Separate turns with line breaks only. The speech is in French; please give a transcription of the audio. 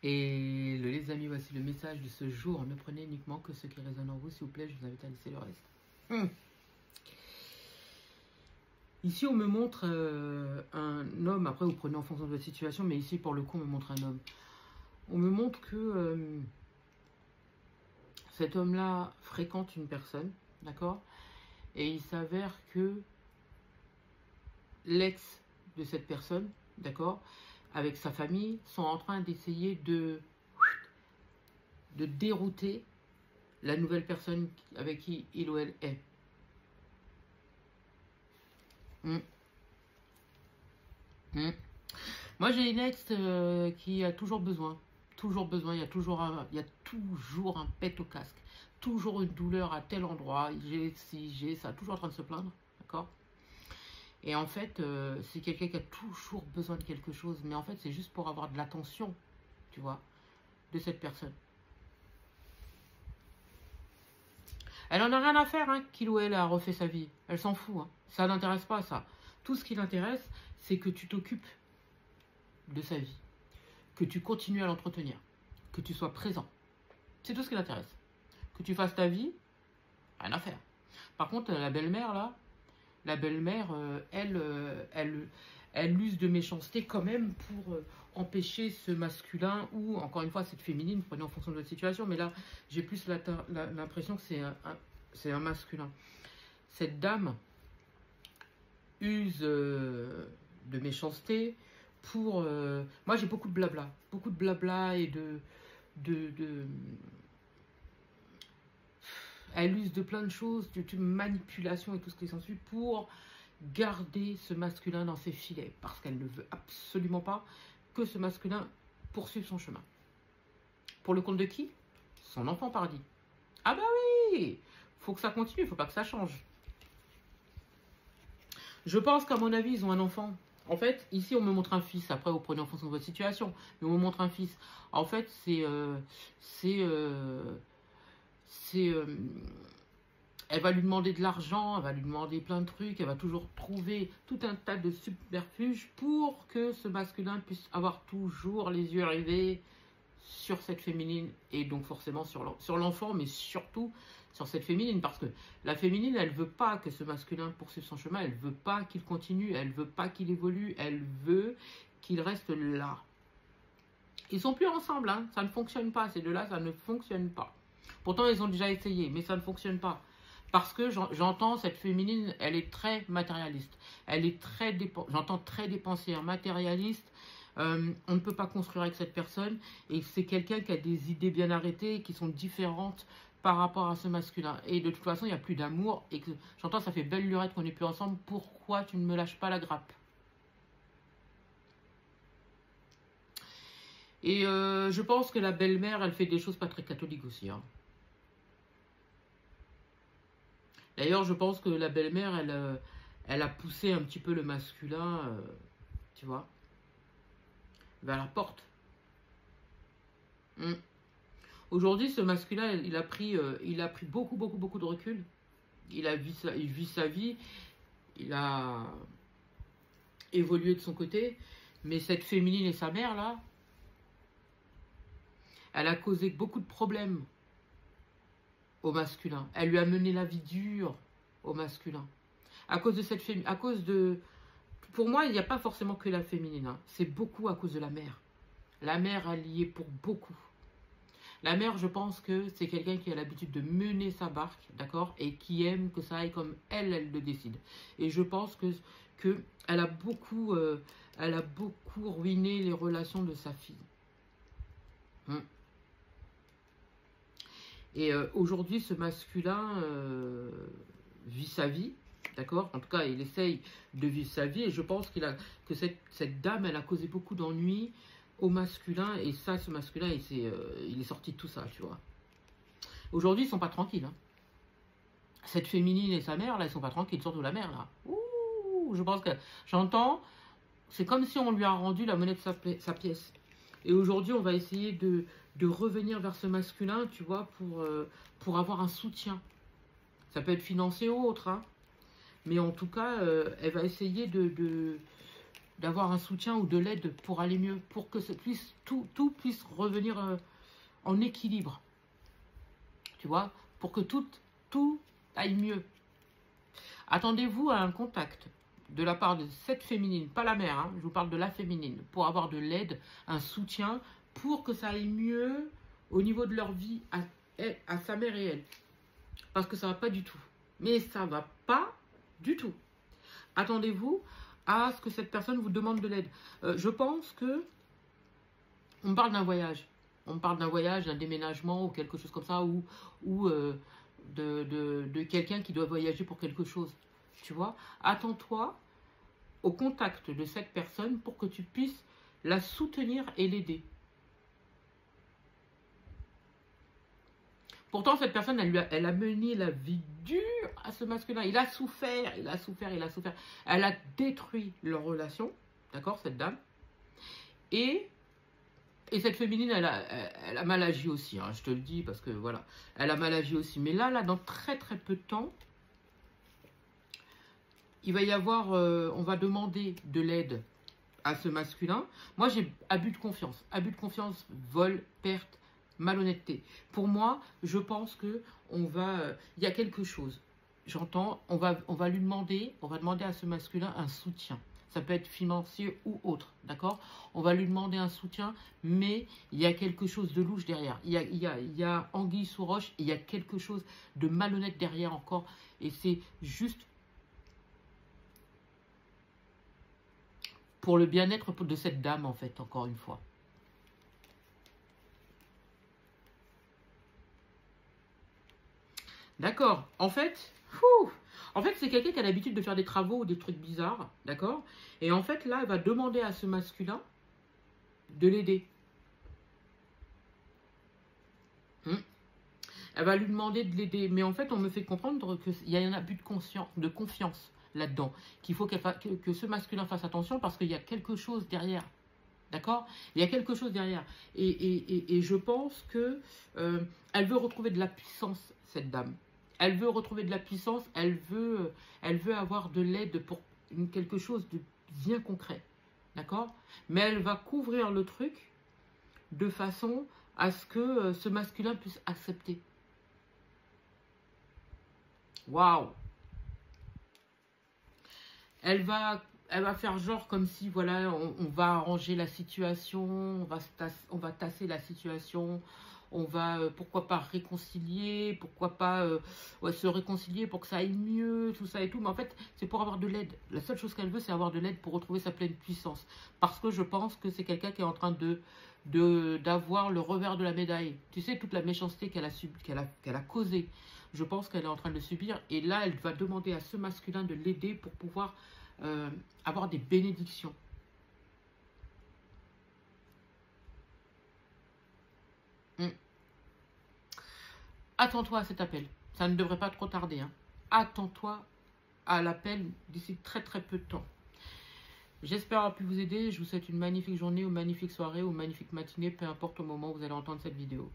Et les amis, voici le message de ce jour. Ne prenez uniquement que ce qui résonne en vous, s'il vous plaît. Je vous invite à laisser le reste. Ici, on me montre un homme. Après, vous prenez en fonction de votre situation, mais ici, pour le coup, on me montre un homme. On me montre que cet homme-là fréquente une personne, d'accord? Et il s'avère que l'ex de cette personne, d'accord, avec sa famille, sont en train d'essayer de dérouter la nouvelle personne avec qui il ou elle est. Moi, j'ai une ex qui a toujours besoin. Il y a toujours un pet au casque. Toujours une douleur à tel endroit. J'ai ci, j'ai ça. Toujours en train de se plaindre. D'accord? Et en fait, c'est quelqu'un qui a toujours besoin de quelque chose. Mais en fait, c'est juste pour avoir de l'attention, tu vois, de cette personne. Elle en a rien à faire, hein, qu'il ou elle a refait sa vie. Elle s'en fout. Hein. Ça n'intéresse pas, ça. Tout ce qui l'intéresse, c'est que tu t'occupes de sa vie. Que tu continues à l'entretenir. Que tu sois présent. C'est tout ce qui l'intéresse. Que tu fasses ta vie, rien à faire. Par contre, la belle-mère, là, la belle-mère, elle use de méchanceté quand même pour empêcher ce masculin ou, encore une fois, cette féminine, prenez en fonction de votre situation, mais là, j'ai plus l'impression que c'est un masculin. Cette dame use de méchanceté pour... moi, j'ai beaucoup de blabla et elle use de plein de choses, de manipulation et tout ce qui s'ensuit pour garder ce masculin dans ses filets. Parce qu'elle ne veut absolument pas que ce masculin poursuive son chemin. Pour le compte de qui? Son enfant paradis. Ah bah oui, faut que ça continue, il faut pas que ça change. Je pense qu'à mon avis, ils ont un enfant. En fait, ici, on me montre un fils. Après, vous prenez en fonction de votre situation. Mais on me montre un fils. En fait, elle va lui demander de l'argent, elle va lui demander plein de trucs, elle va toujours trouver tout un tas de subterfuges pour que ce masculin puisse avoir toujours les yeux rivés sur cette féminine et donc forcément sur l'enfant, mais surtout sur cette féminine, parce que la féminine, elle veut pas que ce masculin poursuive son chemin, elle veut pas qu'il continue, elle veut pas qu'il évolue, elle veut qu'il reste là. Ils sont plus ensemble, hein, ça ne fonctionne pas, ces deux-là, ça ne fonctionne pas. Pourtant, ils ont déjà essayé, mais ça ne fonctionne pas. Parce que j'entends cette féminine, elle est très matérialiste. Elle est j'entends très dépensière, matérialiste. On ne peut pas construire avec cette personne. Et c'est quelqu'un qui a des idées bien arrêtées, qui sont différentes par rapport à ce masculin. Et de toute façon, il n'y a plus d'amour. Et que j'entends, ça fait belle lurette qu'on n'est plus ensemble. Pourquoi tu ne me lâches pas la grappe? Et je pense que la belle-mère, elle fait des choses pas très catholiques aussi. Hein. D'ailleurs, je pense que la belle-mère, elle a poussé un petit peu le masculin, tu vois, vers la porte. Aujourd'hui, ce masculin, il a pris beaucoup de recul. Il vit sa vie, il a évolué de son côté. Mais cette féminine et sa mère, là, elle a causé beaucoup de problèmes au masculin. Elle lui a mené la vie dure au masculin. À cause de cette féminine, à cause de... Pour moi, il n'y a pas forcément que la féminine. Hein. C'est beaucoup à cause de la mère. La mère, elle y est pour beaucoup. La mère, je pense que c'est quelqu'un qui a l'habitude de mener sa barque, d'accord, et qui aime que ça aille comme elle le décide. Et je pense que elle a beaucoup ruiné les relations de sa fille. Et aujourd'hui, ce masculin vit sa vie, d'accord? En tout cas, il essaye de vivre sa vie. Et je pense que cette dame, elle a causé beaucoup d'ennuis au masculin. Et ça, ce masculin, il est sorti de tout ça, tu vois. Aujourd'hui, ils sont pas tranquilles. Hein. Cette féminine et sa mère, là, ils sont pas tranquilles, surtout la mère, là. Ouh, je pense que j'entends, c'est comme si on lui a rendu la monnaie de sa pièce. Et aujourd'hui, on va essayer de revenir vers ce masculin, tu vois, pour avoir un soutien. Ça peut être financier ou autre, hein. Mais en tout cas, elle va essayer d'avoir un soutien ou de l'aide pour aller mieux, pour que tout puisse revenir en équilibre. Tu vois, pour que tout aille mieux. Attendez-vous à un contact de la part de cette féminine, pas la mère, hein, je vous parle de la féminine, pour avoir de l'aide, un soutien, pour que ça aille mieux au niveau de leur vie à sa mère et elle. Parce que ça va pas du tout. Mais ça va pas du tout. Attendez-vous à ce que cette personne vous demande de l'aide. Je pense que on parle d'un voyage. On parle d'un voyage, d'un déménagement ou quelque chose comme ça, ou de quelqu'un qui doit voyager pour quelque chose. Tu vois, attends-toi au contact de cette personne pour que tu puisses la soutenir et l'aider. Pourtant, cette personne, elle a mené la vie dure à ce masculin. Il a souffert, il a souffert, il a souffert. Elle a détruit leur relation, d'accord, cette dame. Et cette féminine, elle a mal agi aussi, hein, je te le dis, parce que voilà, elle a mal agi aussi. Mais là, dans très très peu de temps, il va y avoir, on va demander de l'aide à ce masculin. Moi, j'ai abus de confiance, vol, perte, malhonnêteté. Pour moi, je pense que il y a quelque chose. J'entends, on va lui demander, on va demander à ce masculin un soutien. Ça peut être financier ou autre, d'accord? On va lui demander un soutien, mais il y a quelque chose de louche derrière. Il y a anguille sous roche, il y a quelque chose de malhonnête derrière encore. Et c'est juste pour le bien-être de cette dame, en fait, encore une fois. D'accord. En fait, c'est quelqu'un qui a l'habitude de faire des travaux ou des trucs bizarres, d'accord? Et en fait, là, elle va demander à ce masculin de l'aider. Elle va lui demander de l'aider. Mais en fait, on me fait comprendre qu'il y a un abus de confiance là-dedans. Qu'il faut que ce masculin fasse attention parce qu'il y a quelque chose derrière. D'accord? Il y a quelque chose derrière. Et je pense que elle veut retrouver de la puissance, cette dame. Elle veut retrouver de la puissance, elle veut avoir de l'aide pour quelque chose de bien concret. D'accord? Mais elle va couvrir le truc de façon à ce que ce masculin puisse accepter. Waouh! Elle va faire genre comme si, voilà, on va arranger la situation, on va tasser la situation, on va, pourquoi pas réconcilier, pourquoi pas se réconcilier pour que ça aille mieux, tout ça et tout. Mais en fait, c'est pour avoir de l'aide. La seule chose qu'elle veut, c'est avoir de l'aide pour retrouver sa pleine puissance. Parce que je pense que c'est quelqu'un qui est en train d'avoir le revers de la médaille. Tu sais, toute la méchanceté qu'elle a causée. Je pense qu'elle est en train de le subir. Et là, elle va demander à ce masculin de l'aider pour pouvoir avoir des bénédictions. Attends-toi à cet appel. Ça ne devrait pas trop tarder. Hein. Attends-toi à l'appel d'ici très très peu de temps. J'espère avoir pu vous aider. Je vous souhaite une magnifique journée, ou magnifique soirée, ou magnifique matinée, peu importe au moment où vous allez entendre cette vidéo.